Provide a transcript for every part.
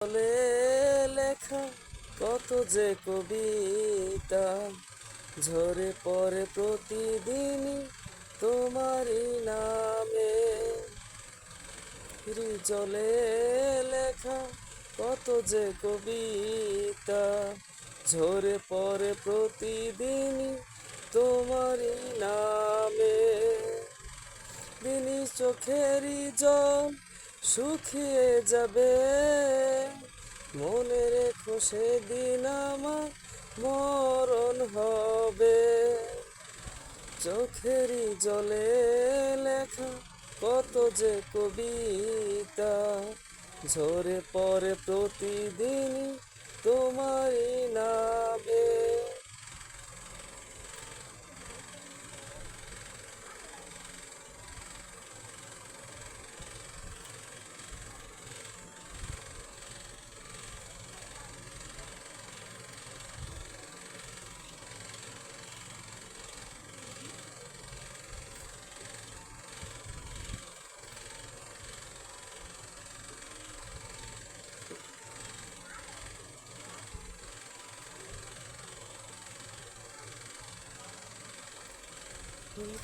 বলে লেখা কত যে কবিতা ঝরে পড়ে প্রতিদিনই তোমারই নামে। জলে লেখা কত যে কবিতা ঝরে পড়ে প্রতিদিনই তোমারই নামে। দিনই চোখেরই জল শুকিয়ে যাবে, মনে রেখো সেদিন আমার মরণ হবে। চোখেরই জলে লেখা কত যে কবিতা ঝরে পড়ে প্রতিদিন তোমারই নামে।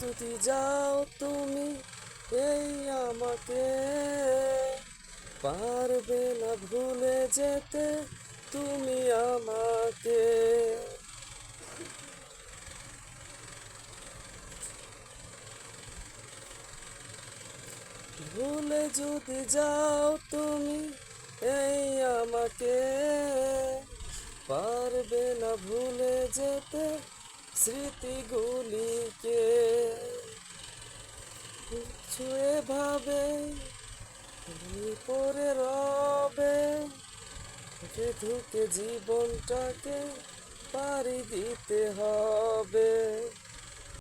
যদি যাও তুমি এই আমাকে, পারবে না ভুলে যেতে তুমি আমাকে। ভুলে যদি যাও তুমি এই আমাকে, পারবে না ভুলে যেতে স্মৃতিগুলিকে। ছুঁয়ে ভাবে পরে রবে, ঢুকে ঢুকে জীবনটাকে পাড়ি দিতে হয়।